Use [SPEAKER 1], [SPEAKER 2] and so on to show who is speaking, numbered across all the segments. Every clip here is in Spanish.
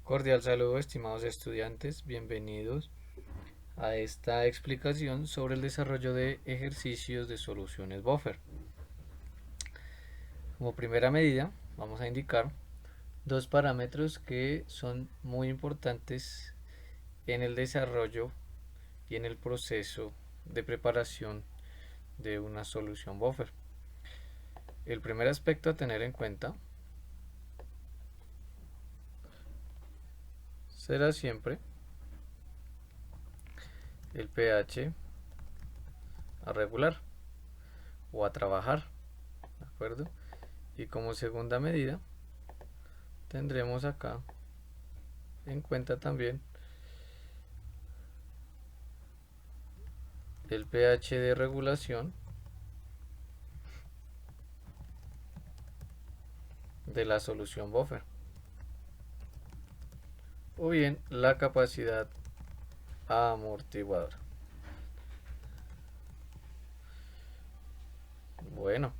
[SPEAKER 1] Cordial saludo, estimados estudiantes, bienvenidos a esta explicación sobre el desarrollo de ejercicios de soluciones buffer. Como primera medida, vamos a indicar dos parámetros que son muy importantes en el desarrollo y en el proceso de preparación de una solución buffer. El primer aspecto a tener en cuenta será siempre el pH a regular o a trabajar, ¿de acuerdo? Y como segunda medida tendremos acá en cuenta también el pH de regulación de la solución buffer o bien la capacidad amortiguadora. Bueno,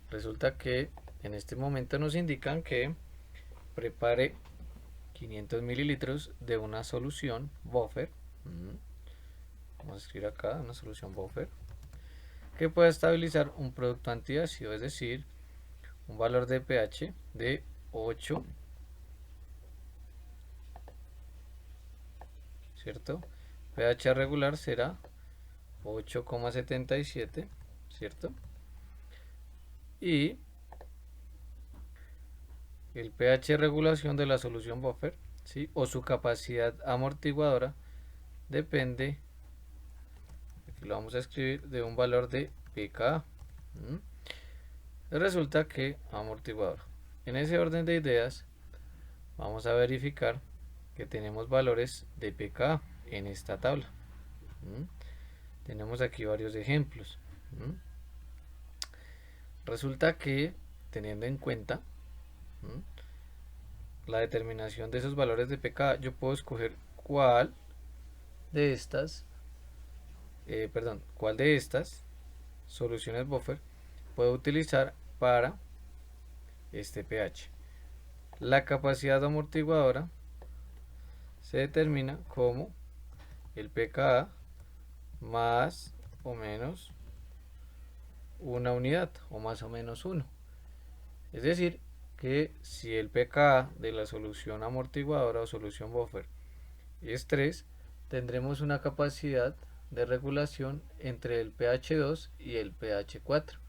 [SPEAKER 1] resulta que en este momento nos indican que prepare 500 mililitros de una solución buffer. Vamos a escribir acá una solución buffer que pueda estabilizar un producto antiácido, es decir, un valor de pH de 8, ¿cierto? pH regular será 8,77, ¿cierto? Y el pH regulación de la solución buffer, ¿sí? O su capacidad amortiguadora depende, aquí lo vamos a escribir, de un valor de pKa. Resulta que amortiguador. En ese orden de ideas, vamos a verificar que tenemos valores de pKa en esta tabla. Tenemos aquí varios ejemplos. Resulta que, teniendo en cuenta la determinación de esos valores de pKa, yo puedo escoger de estas, cuál de estas soluciones buffer puedo utilizar para este pH. La capacidad amortiguadora se determina como el pKa más o menos una unidad o más o menos 1. Es decir, que si el pKa de la solución amortiguadora o solución buffer es 3, tendremos una capacidad de regulación entre el pH 2 y el pH 4.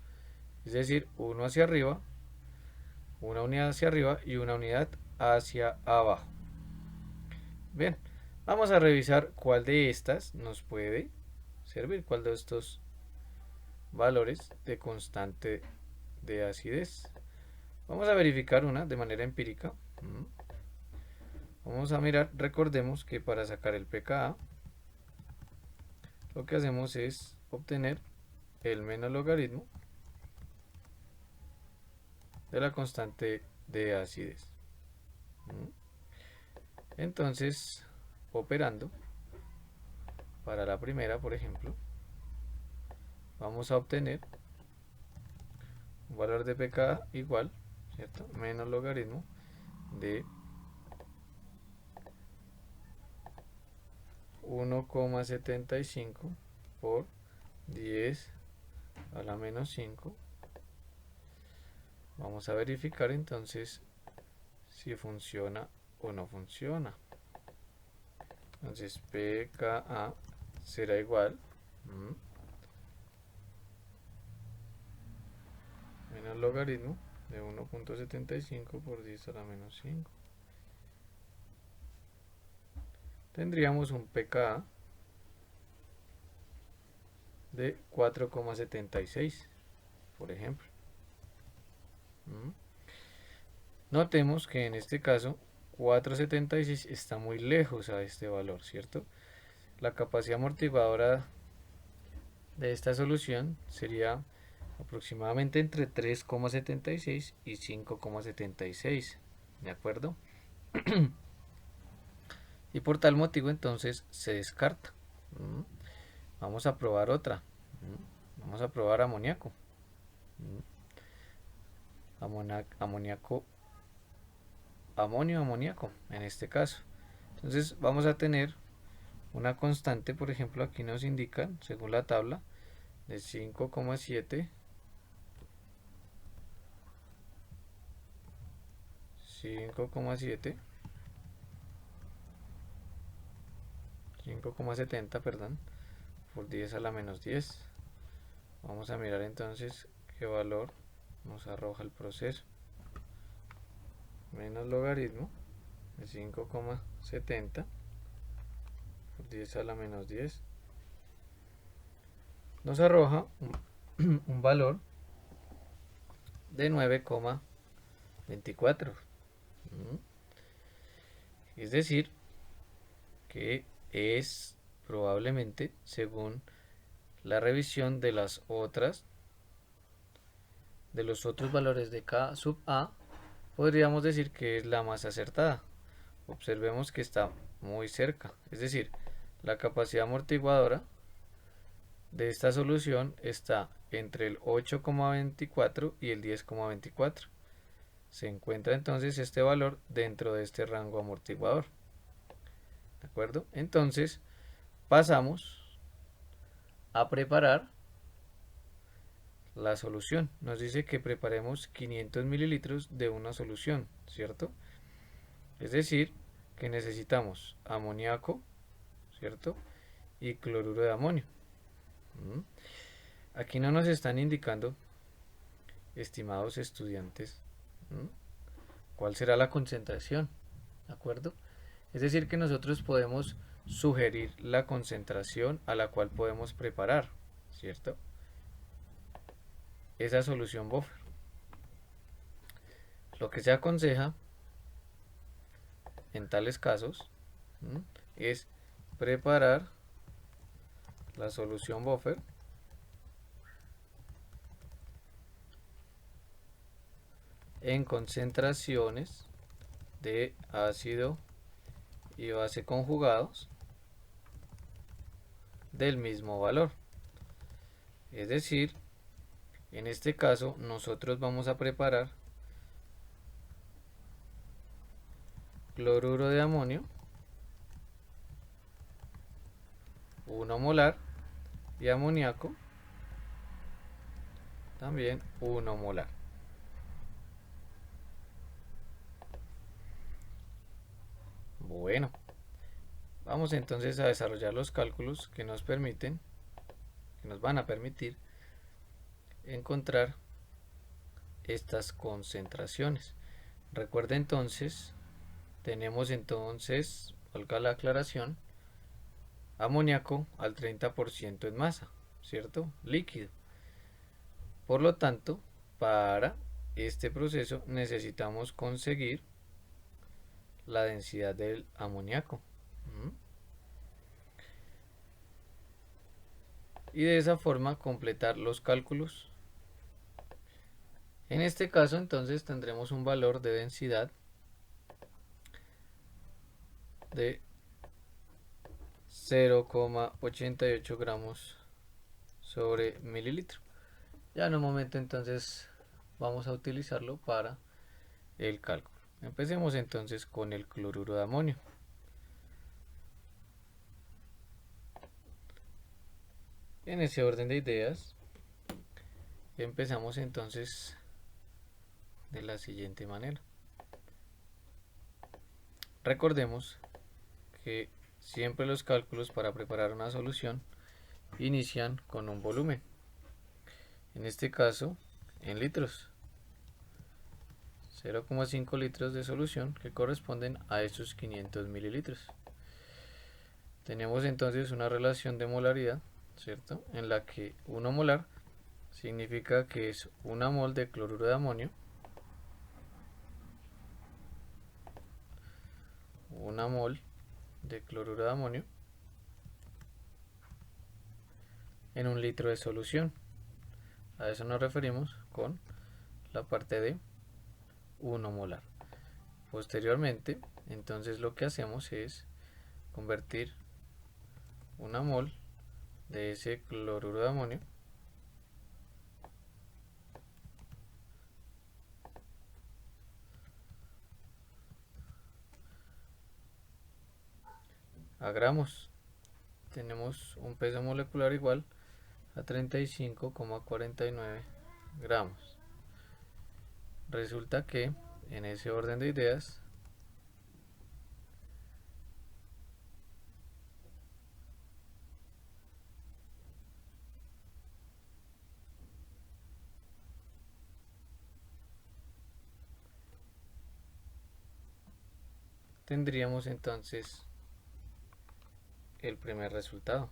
[SPEAKER 1] Es decir, uno hacia arriba, una unidad hacia arriba y una unidad hacia abajo. Bien, vamos a revisar cuál de estas nos puede servir, cuál de estos valores de constante de acidez. Vamos a verificar una de manera empírica. Vamos a mirar, recordemos que para sacar el pKa, lo que hacemos es obtener el menos logaritmo de la constante de acidez. Entonces, operando para la primera, por ejemplo, vamos a obtener un valor de pKa igual, ¿cierto? Menos logaritmo de 1,75 por 10 a la menos 5. Vamos a verificar entonces si funciona o no funciona. Entonces pKa será igual menos logaritmo de 1,75 por 10 a la menos 5. Tendríamos un pKa de 4,76, por ejemplo. Notemos que en este caso 4,76 está muy lejos a este valor, ¿cierto? La capacidad amortiguadora de esta solución sería aproximadamente entre 3,76 y 5,76, ¿de acuerdo? Y por tal motivo entonces se descarta. Vamos a probar otra. Vamos a probar amoníaco. Amoníaco amonio, amoníaco, en este caso. Entonces vamos a tener una constante, por ejemplo, aquí nos indican, según la tabla, de 5,7, 5,7, 5,70, perdón, por 10 a la menos 10. Vamos a mirar entonces qué valor nos arroja el proceso. Menos logaritmo de 5,70 por 10 a la menos 10 nos arroja un valor de 9,24. Es decir, que es probablemente, según la revisión de los otros valores de K sub A, podríamos decir que es la más acertada. Observemos que está muy cerca, es decir, la capacidad amortiguadora de esta solución está entre el 8,24 y el 10,24. Se encuentra entonces este valor dentro de este rango amortiguador. ¿De acuerdo? Entonces pasamos a preparar la solución. Nos dice que preparemos 500 mililitros de una solución, ¿cierto? Es decir, que necesitamos amoníaco, ¿cierto? Y cloruro de amonio. Aquí no nos están indicando, estimados estudiantes, cuál será la concentración, ¿de acuerdo? Es decir, que nosotros podemos sugerir la concentración a la cual podemos preparar, ¿cierto? Esa solución buffer. Lo que se aconseja en tales casos es preparar la solución buffer en concentraciones de ácido y base conjugados del mismo valor. Es decir, en este caso nosotros vamos a preparar cloruro de amonio 1 molar y amoníaco también 1 molar. Bueno, vamos entonces a desarrollar los cálculos que nos van a permitir encontrar estas concentraciones. Recuerda entonces, tenemos entonces, valga la aclaración, amoníaco al 30% en masa, ¿cierto? Líquido. Por lo tanto, para este proceso necesitamos conseguir la densidad del amoníaco. Y de esa forma completar los cálculos. En este caso entonces tendremos un valor de densidad de 0,88 gramos sobre mililitro. Ya en un momento entonces vamos a utilizarlo para el cálculo. Empecemos entonces con el cloruro de amonio. En ese orden de ideas, empezamos entonces de la siguiente manera. Recordemos que siempre los cálculos para preparar una solución inician con un volumen. En este caso, en litros. 0,5 litros de solución que corresponden a estos 500 mililitros. Tenemos entonces una relación de molaridad, ¿cierto? En la que 1 molar significa que es 1 mol de cloruro de amonio, 1 mol de cloruro de amonio en 1 litro de solución. A eso nos referimos con la parte de 1 molar. Posteriormente, entonces lo que hacemos es convertir 1 mol de ese cloruro de amonio a gramos. Tenemos un peso molecular igual a 35,49 gramos. Resulta que en ese orden de ideas tendríamos entonces el primer resultado.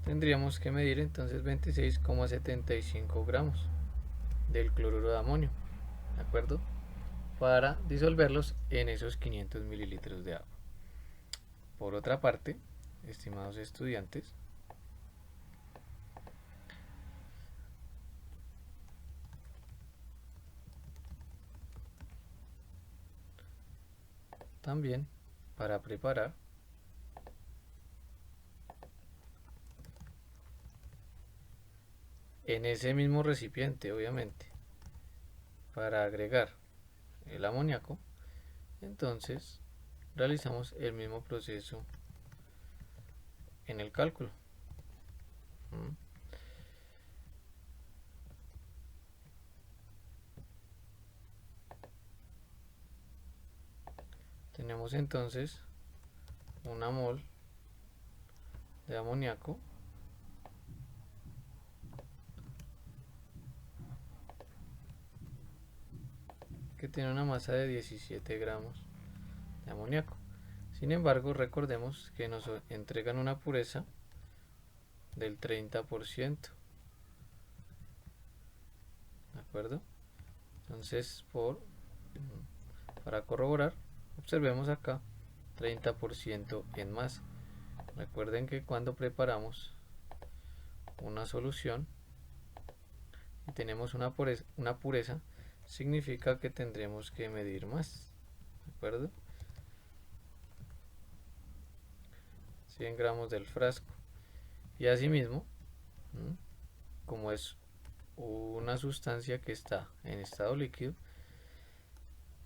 [SPEAKER 1] Tendríamos que medir entonces 26,75 gramos del cloruro de amonio, ¿de acuerdo? Para disolverlos en esos 500 mililitros de agua. Por otra parte, estimados estudiantes, también para preparar en ese mismo recipiente, obviamente, para agregar el amoníaco, entonces realizamos el mismo proceso en el cálculo. Tenemos entonces una mol de amoníaco que tiene una masa de 17 gramos de amoníaco. Sin embargo, recordemos que nos entregan una pureza del 30%. ¿De acuerdo? Entonces, para corroborar, observemos acá 30% en masa. Recuerden que cuando preparamos una solución y tenemos una pureza, significa que tendremos que medir más. ¿De acuerdo? 100 gramos del frasco. Y asimismo, como es una sustancia que está en estado líquido,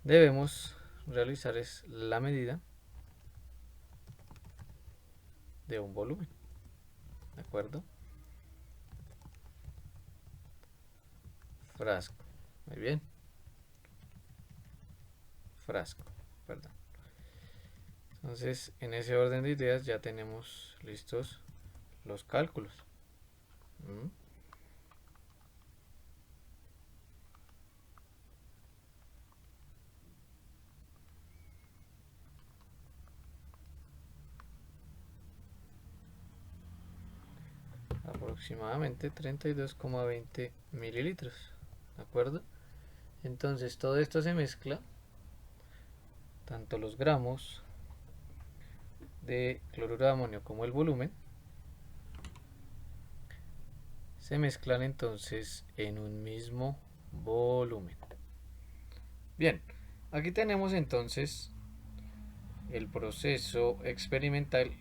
[SPEAKER 1] debemos realizar la medida de un volumen. ¿De acuerdo? Frasco. Muy bien. Frasco, perdón. Entonces, en ese orden de ideas ya tenemos listos los cálculos. Aproximadamente 32,20 mililitros. ¿De acuerdo? Entonces todo esto se mezcla, tanto los gramos de cloruro de amonio como el volumen, se mezclan entonces en un mismo volumen. Bien, aquí tenemos entonces el proceso experimental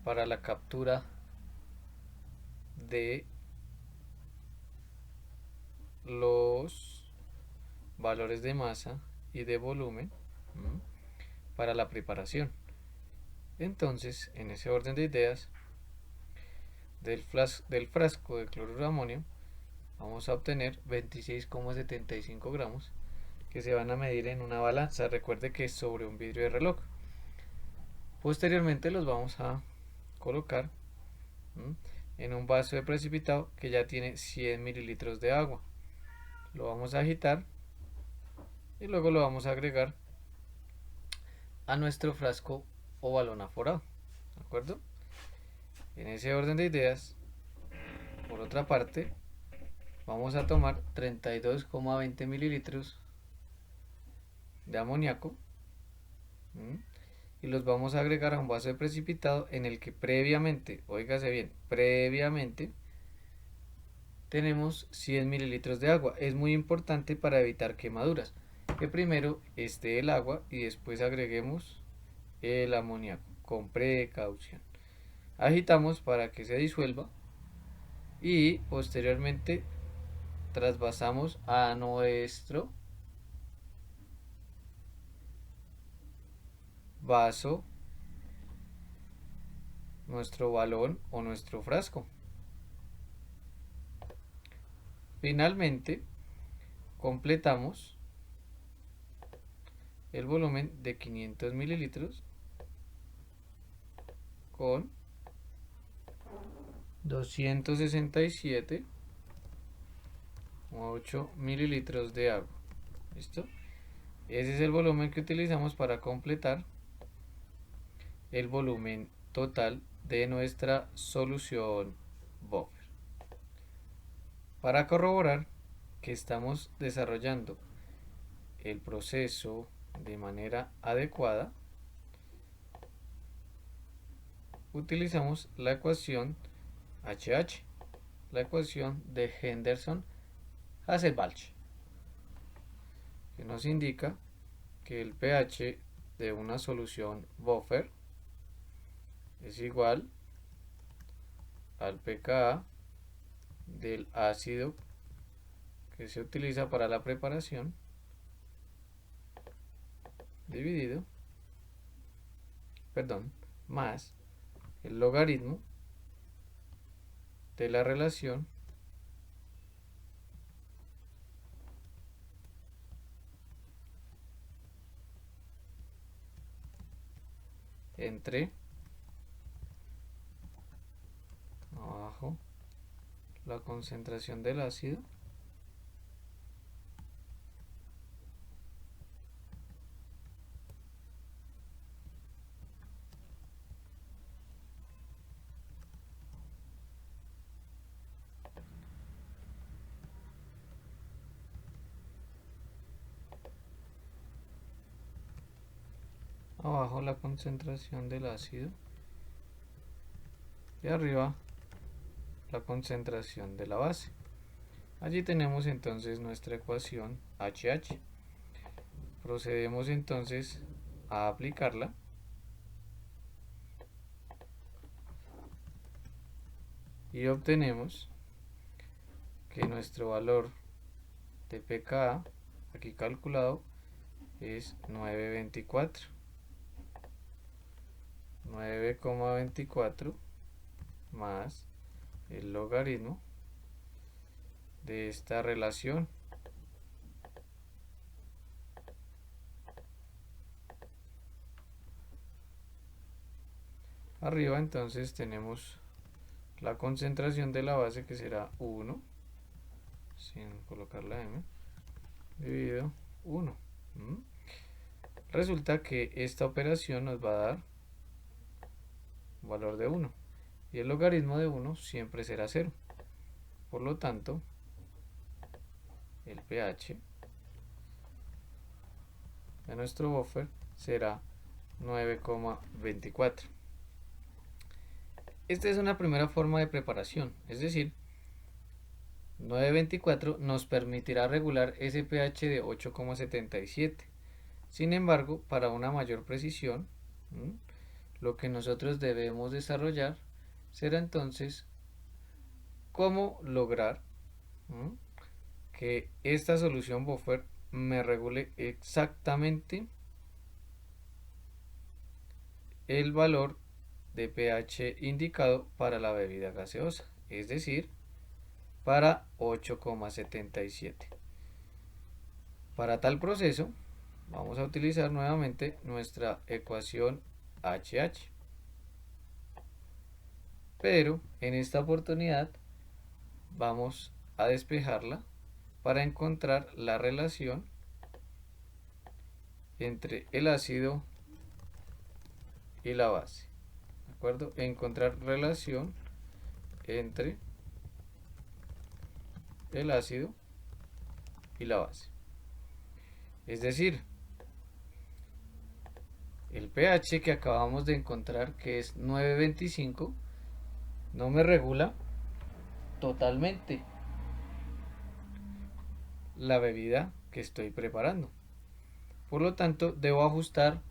[SPEAKER 1] para la captura de los valores de masa y de volumen para la preparación. Entonces, en ese orden de ideas, del frasco de cloruro de amonio vamos a obtener 26,75 gramos que se van a medir en una balanza. Recuerde que es sobre un vidrio de reloj. Posteriormente los vamos a colocar en un vaso de precipitado que ya tiene 100 mililitros de agua. Lo vamos a agitar y luego lo vamos a agregar a nuestro frasco o balón aforado. ¿De acuerdo? En ese orden de ideas, por otra parte, vamos a tomar 32,20 mililitros de amoníaco y los vamos a agregar a un vaso de precipitado en el que previamente, óigase bien, previamente tenemos 100 mililitros de agua. Es muy importante para evitar quemaduras que primero esté el agua y después agreguemos el amoníaco con precaución. Agitamos para que se disuelva y posteriormente trasvasamos a nuestro vaso, nuestro balón o nuestro frasco. Finalmente completamos el volumen de 500 mililitros con 267,8 mililitros de agua. ¿Listo? Ese es el volumen que utilizamos para completar el volumen total de nuestra solución buffer. Para corroborar que estamos desarrollando el proceso de manera adecuada, utilizamos la ecuación HH, la ecuación de Henderson-Hasselbalch, que nos indica que el pH de una solución buffer es igual al pKa del ácido que se utiliza para la preparación dividido, más el logaritmo de la relación entre abajo la concentración del ácido abajo la concentración del ácido y arriba la concentración de la base. Allí tenemos entonces nuestra ecuación HH. Procedemos entonces a aplicarla y obtenemos que nuestro valor de pKa aquí calculado es 9,24 más el logaritmo de esta relación arriba. Entonces tenemos la concentración de la base, que será 1 sin colocar la m dividido 1. Resulta que esta operación nos va a dar un valor de 1 y el logaritmo de 1 siempre será 0. Por lo tanto, el pH de nuestro buffer será 9,24. Esta es una primera forma de preparación, es decir, 9,24 nos permitirá regular ese pH de 8,77. Sin embargo, para una mayor precisión, lo que nosotros debemos desarrollar será entonces cómo lograr que esta solución buffer me regule exactamente el valor de pH indicado para la bebida gaseosa, es decir, para 8,77. Para tal proceso vamos a utilizar nuevamente nuestra ecuación HH, pero en esta oportunidad vamos a despejarla para encontrar la relación entre el ácido y la base. ¿De acuerdo? Encontrar relación entre el ácido y la base. Es decir, el pH que acabamos de encontrar, que es 9,25, no me regula totalmente la bebida que estoy preparando. Por lo tanto, debo ajustar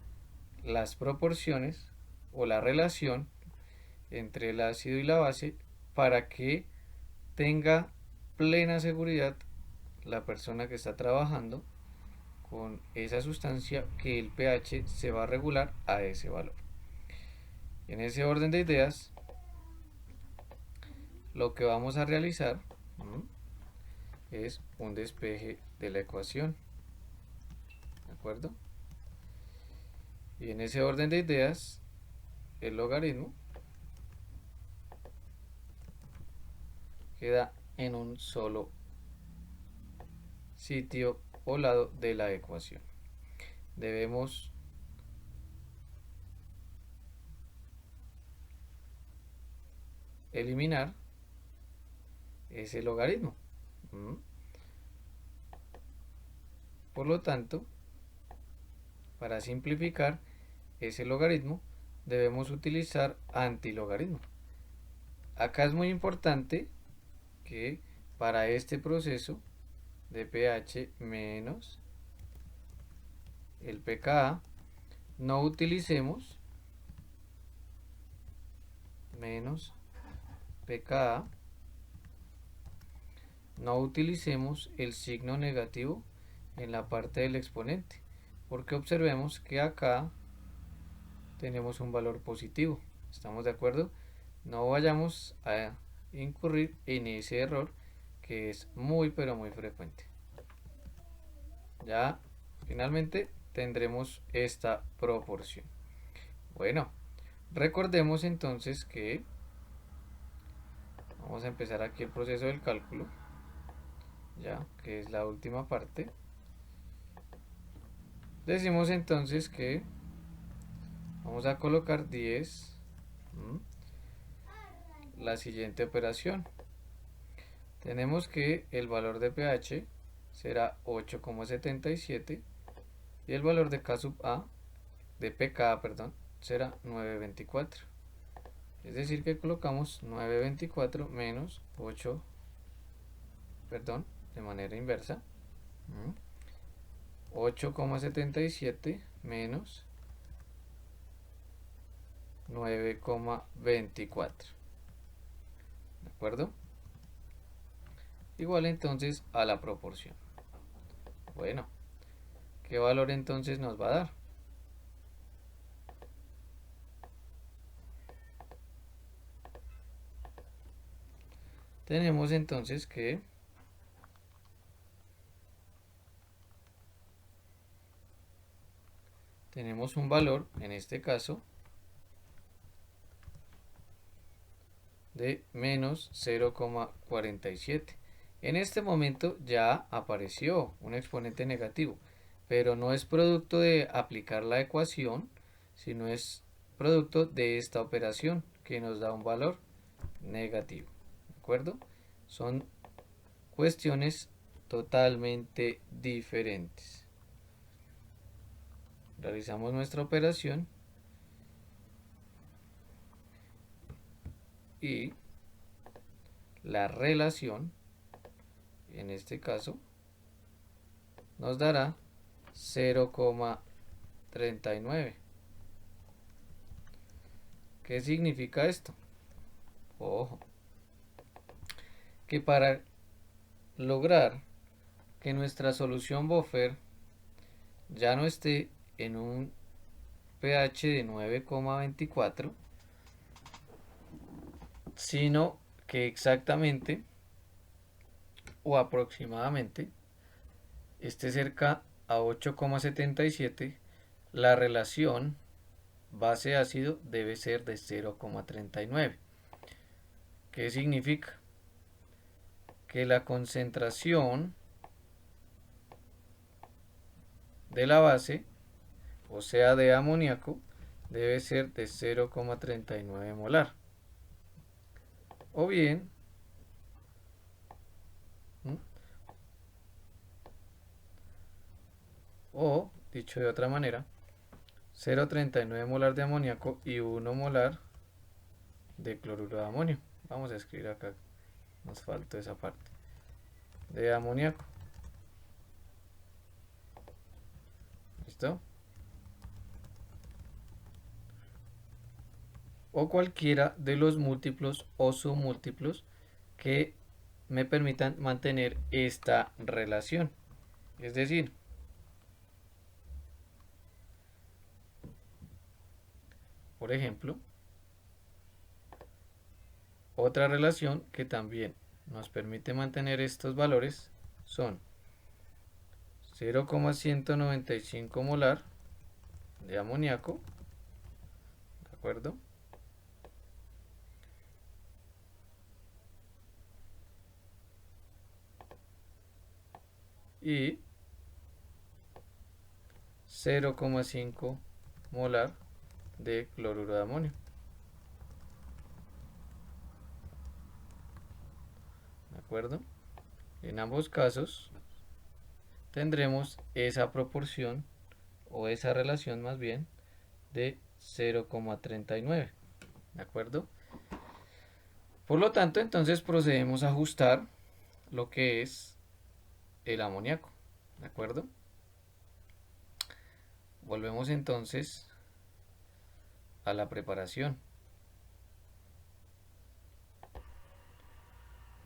[SPEAKER 1] las proporciones o la relación entre el ácido y la base para que tenga plena seguridad la persona que está trabajando con esa sustancia que el pH se va a regular a ese valor. En ese orden de ideas, lo que vamos a realizar es un despeje de la ecuación, ¿de acuerdo? Y en ese orden de ideas, el logaritmo queda en un solo sitio o lado de la ecuación. Debemos eliminar ese logaritmo. Por lo tanto, para simplificar ese logaritmo, debemos utilizar antilogaritmo. Acá es muy importante que para este proceso de pH menos el pKa no utilicemos menos pKa, no utilicemos el signo negativo en la parte del exponente, porque observemos que acá tenemos un valor positivo. ¿Estamos de acuerdo? No vayamos a incurrir en ese error que es muy pero muy frecuente. Ya finalmente tendremos esta proporción. Bueno, recordemos entonces que vamos a empezar aquí el proceso del cálculo, ya que es la última parte. Decimos entonces que vamos a colocar 10 la siguiente operación. Tenemos que el valor de pH será 8,77 y el valor de K sub A, de pKa, perdón, será 9,24. Es decir que colocamos 9,24 menos 8, perdón, de manera inversa. 8,77 menos 9,24. ¿De acuerdo? Igual entonces a la proporción. Bueno, ¿qué valor entonces nos va a dar? Tenemos entonces que tenemos un valor, en este caso, de menos 0,47. En este momento ya apareció un exponente negativo, pero no es producto de aplicar la ecuación, sino es producto de esta operación que nos da un valor negativo. ¿De acuerdo? Son cuestiones totalmente diferentes. Realizamos nuestra operación y la relación, en este caso, nos dará 0,39. ¿Qué significa esto? Ojo, que para lograr que nuestra solución buffer ya no esté en un pH de 9,24, sino que exactamente o aproximadamente esté cerca a 8,77, la relación base ácido debe ser de 0,39. ¿Qué significa? Que la concentración de la base, o sea de amoníaco, debe ser de 0,39 molar. O bien, o dicho de otra manera, 0,39 molar de amoníaco y 1 molar de cloruro de amonio. Vamos a escribir acá, nos faltó esa parte, de amoníaco. ¿Listo? O cualquiera de los múltiplos o submúltiplos que me permitan mantener esta relación. Es decir, por ejemplo, otra relación que también nos permite mantener estos valores son 0,195 molar de amoníaco, ¿de acuerdo? Y 0,5 molar de cloruro de amonio. ¿De acuerdo? En ambos casos tendremos esa proporción o esa relación más bien de 0,39. ¿De acuerdo? Por lo tanto, entonces procedemos a ajustar lo que es el amoníaco. ¿De acuerdo? Volvemos entonces a la preparación.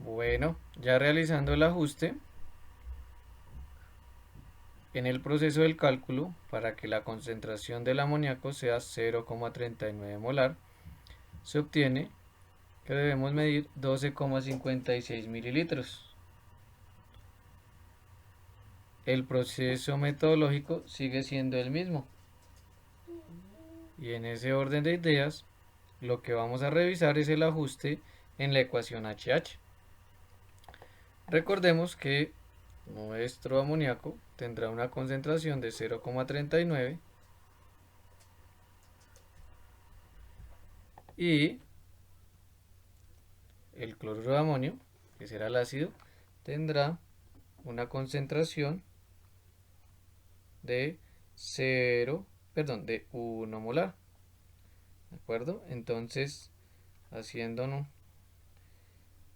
[SPEAKER 1] Bueno, ya realizando el ajuste, en el proceso del cálculo, para que la concentración del amoníaco sea 0,39 molar, se obtiene que debemos medir 12,56 mililitros. El proceso metodológico sigue siendo el mismo. Y en ese orden de ideas, lo que vamos a revisar es el ajuste en la ecuación HH. Recordemos que nuestro amoníaco tendrá una concentración de 0,39 y el cloruro de amonio, que será el ácido, tendrá una concentración de 1 molar. ¿De acuerdo? Entonces, haciéndonos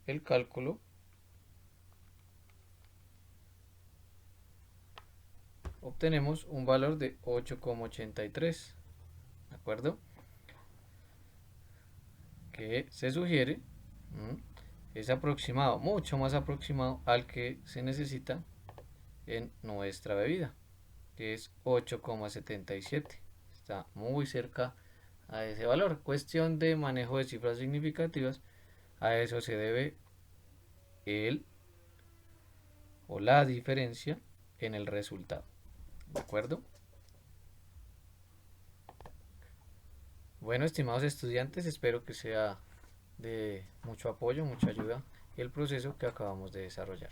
[SPEAKER 1] el cálculo, obtenemos un valor de 8,83. ¿De acuerdo? Que se sugiere es aproximado, mucho más aproximado al que se necesita en nuestra bebida, que es 8,77. Está muy cerca a ese valor. Cuestión de manejo de cifras significativas, a eso se debe el o la diferencia en el resultado. ¿De acuerdo? Bueno, estimados estudiantes, espero que sea de mucho apoyo, mucha ayuda el proceso que acabamos de desarrollar.